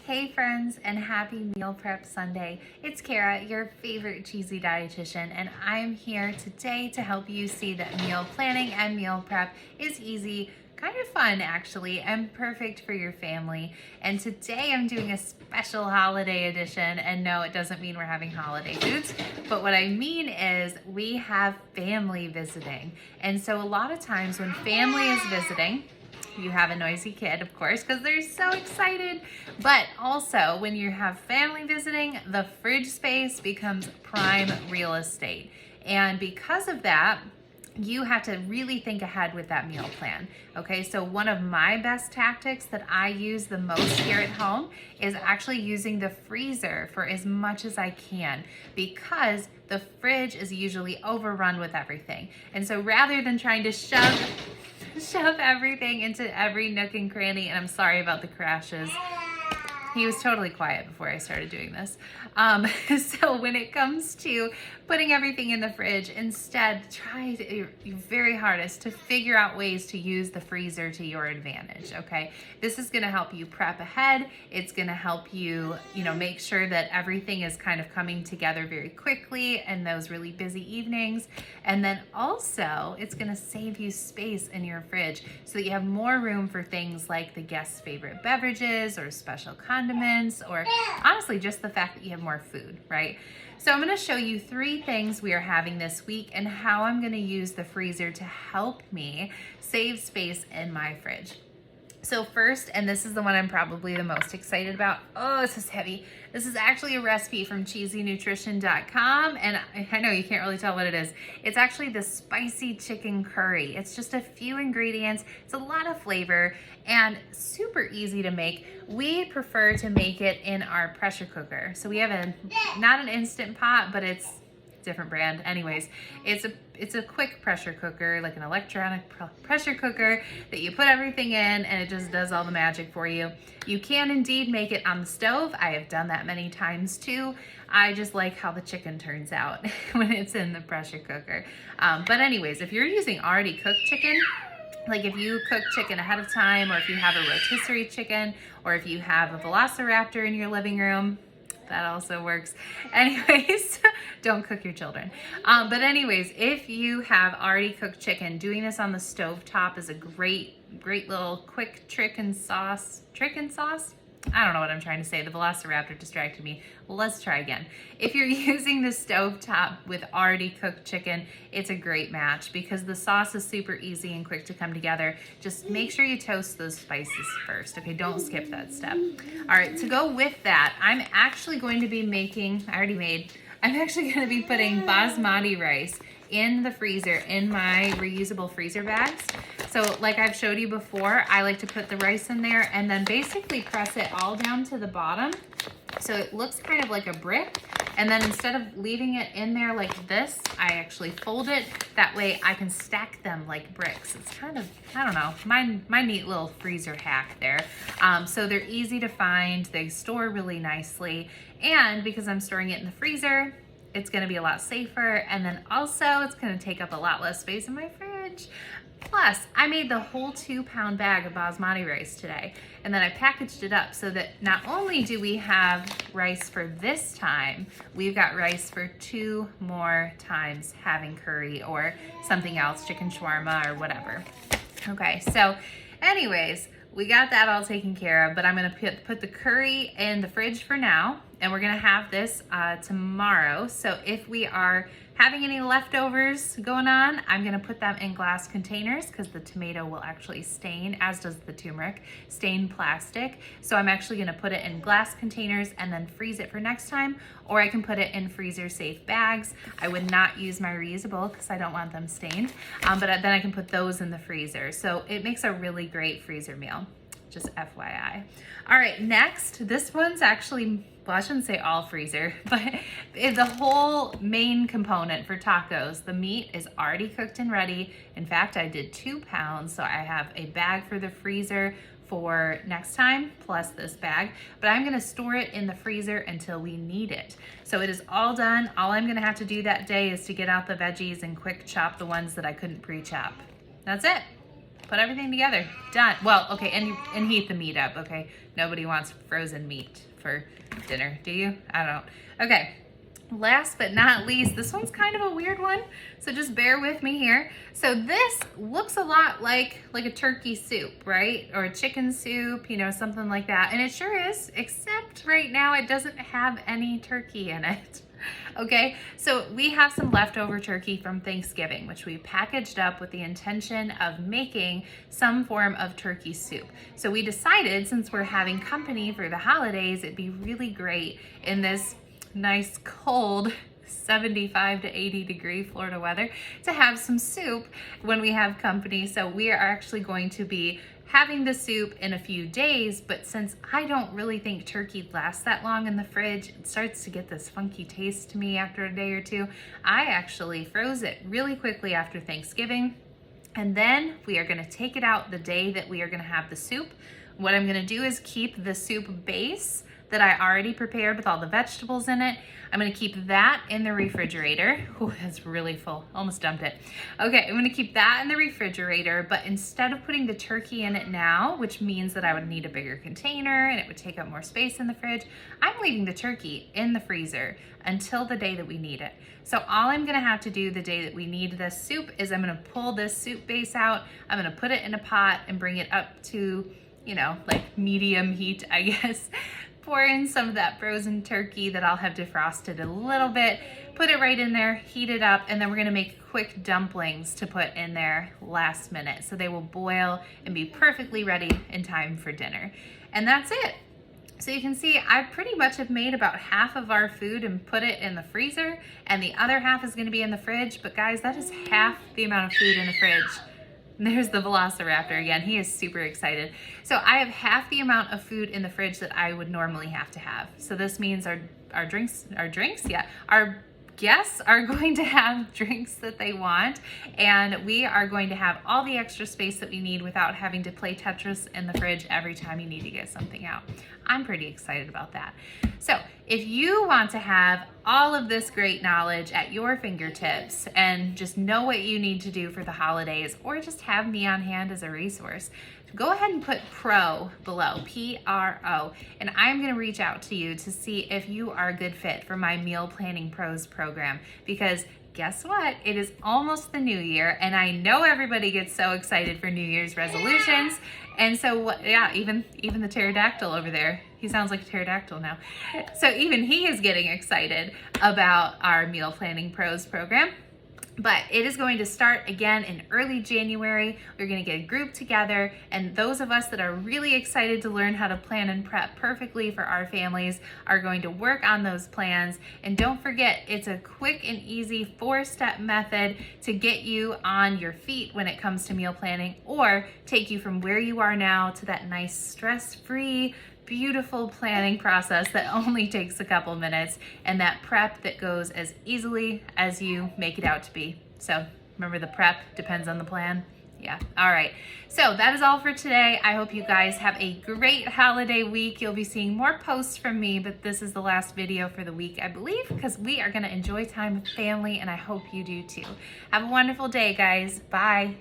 Hey friends, and happy Meal Prep Sunday. It's Kara, your favorite cheesy dietitian, and I'm here today to help you see that meal planning and meal prep is easy, kind of fun actually, and perfect for your family. And today I'm doing a special holiday edition, and no, it doesn't mean we're having holiday foods, but what I mean is we have family visiting. And so a lot of times when family is visiting, you have a noisy kid, of course, because they're so excited. But also, when you have family visiting, the fridge space becomes prime real estate. And because of that, you have to really think ahead with that meal plan. Okay, so one of my best tactics that I use the most here at home is actually using the freezer for as much as I can, because the fridge is usually overrun with everything. And so rather than trying to shove everything into every nook and cranny, and I'm sorry about the crashes. He was totally quiet before I started doing this. So when it comes to putting everything in the fridge, instead try your very hardest to figure out ways to use the freezer to your advantage, okay? This is gonna help you prep ahead. It's gonna help you, make sure that everything is kind of coming together very quickly in those really busy evenings. And then also, it's gonna save you space in your fridge so that you have more room for things like the guests' favorite beverages or special condiments, or honestly, just the fact that you have more food, right? So I'm gonna show you 3 things we are having this week and how I'm gonna use the freezer to help me save space in my fridge. So first, and this is the one I'm probably the most excited about. Oh, this is heavy. This is actually a recipe from cheesynutrition.com, and I know you can't really tell what it is. It's actually the spicy chicken curry. It's just a few ingredients. It's a lot of flavor and super easy to make. We prefer to make it in our pressure cooker. So we have not an Instant Pot, but it's different brand. Anyways, it's a quick pressure cooker, like an electronic pressure cooker that you put everything in and it just does all the magic for you. You can indeed make it on the stove. I have done that many times too. I just like how the chicken turns out when it's in the pressure cooker. But anyways, if you're using already cooked chicken, like if you cook chicken ahead of time, or if you have a rotisserie chicken, or if you have a Velociraptor in your living room, that also works. Anyways, don't cook your children. But anyways, if you have already cooked chicken, doing this on the stove top is a great little quick trick and sauce. I don't know what I'm trying to say. The Velociraptor distracted me. Let's try again. If you're using the stove top with already cooked chicken, it's a great match because the sauce is super easy and quick to come together. Just make sure you toast those spices first, okay? Don't skip that step. All right, to go with that, I'm actually going to be putting basmati rice in the freezer in my reusable freezer bags. So like I've showed you before, I like to put the rice in there and then basically press it all down to the bottom so it looks kind of like a brick. And then instead of leaving it in there like this, I actually fold it. That way I can stack them like bricks. It's kind of, I don't know, my neat little freezer hack there. So they're easy to find, they store really nicely, and because I'm storing it in the freezer, it's gonna be a lot safer, and then also it's gonna take up a lot less space in my fridge. Plus, I made the whole 2-pound bag of basmati rice today, and then I packaged it up so that not only do we have rice for this time, we've got rice for 2 more times having curry or something else, chicken shawarma or whatever. Okay, so anyways, we got that all taken care of, but I'm gonna put the curry in the fridge for now, and we're gonna have this tomorrow. So if we are having any leftovers going on, I'm gonna put them in glass containers because the tomato will actually stain, as does the turmeric, stain plastic. So I'm actually gonna put it in glass containers and then freeze it for next time, or I can put it in freezer safe bags. I would not use my reusable because I don't want them stained, but then I can put those in the freezer. So it makes a really great freezer meal, just FYI. All right, next, this one's actually, well, I shouldn't say all freezer, but the whole main component for tacos, the meat is already cooked and ready. In fact, I did 2 pounds, so I have a bag for the freezer for next time, plus this bag, but I'm gonna store it in the freezer until we need it. So it is all done. All I'm gonna have to do that day is to get out the veggies and quick chop the ones that I couldn't pre-chop. That's it. put everything together. Done. Well, okay, and heat the meat up, okay? Nobody wants frozen meat for dinner, do you? I don't. Okay. Last but not least, this one's kind of a weird one, so just bear with me here. So this looks a lot like a turkey soup, right? Or a chicken soup, you know, something like that. And it sure is, except right now it doesn't have any turkey in it. Okay, so we have some leftover turkey from Thanksgiving, which we packaged up with the intention of making some form of turkey soup. So we decided, since we're having company for the holidays, it'd be really great in this nice cold 75 to 80 degree Florida weather to have some soup when we have company. So we are actually going to be having the soup in a few days, but since I don't really think turkey lasts that long in the fridge, it starts to get this funky taste to me after a day or two. I actually froze it really quickly after Thanksgiving, and then we are gonna take it out the day that we are gonna have the soup. What I'm gonna do is keep the soup base that I already prepared with all the vegetables in it. I'm gonna keep that in the refrigerator. Oh, that's really full, almost dumped it. Okay, I'm gonna keep that in the refrigerator, but instead of putting the turkey in it now, which means that I would need a bigger container and it would take up more space in the fridge, I'm leaving the turkey in the freezer until the day that we need it. So all I'm gonna have to do the day that we need this soup is I'm gonna pull this soup base out, I'm gonna put it in a pot and bring it up to, you know, like medium heat, I guess. Pour in some of that frozen turkey that I'll have defrosted a little bit, put it right in there, heat it up, and then we're gonna make quick dumplings to put in there last minute. So they will boil and be perfectly ready in time for dinner. And that's it. So you can see I pretty much have made about half of our food and put it in the freezer, and the other half is gonna be in the fridge. But guys, that is half the amount of food in the fridge. There's the Velociraptor again. He is super excited. So I have half the amount of food in the fridge that I would normally have to have. So this means our guests are going to have drinks that they want, and we are going to have all the extra space that we need without having to play Tetris in the fridge every time you need to get something out. I'm pretty excited about that. So if you want to have all of this great knowledge at your fingertips and just know what you need to do for the holidays, or just have me on hand as a resource, go ahead and put PRO below, P-R-O, and I'm gonna reach out to you to see if you are a good fit for my Meal Planning Pros program, because guess what? It is almost the new year, and I know everybody gets so excited for New Year's resolutions. And so, yeah, even the pterodactyl over there, he sounds like a pterodactyl now. So even he is getting excited about our Meal Planning Pros program. But it is going to start again in early January. We're going to get a group together, and those of us that are really excited to learn how to plan and prep perfectly for our families are going to work on those plans. And don't forget, it's a quick and easy 4-step method to get you on your feet when it comes to meal planning, or take you from where you are now to that nice stress-free, beautiful planning process that only takes a couple minutes, and that prep that goes as easily as you make it out to be. So remember, the prep depends on the plan. Yeah, all right. So that is all for today. I hope you guys have a great holiday week. You'll be seeing more posts from me, but this is the last video for the week, I believe, because we are gonna enjoy time with family, and I hope you do too. Have a wonderful day, guys. Bye.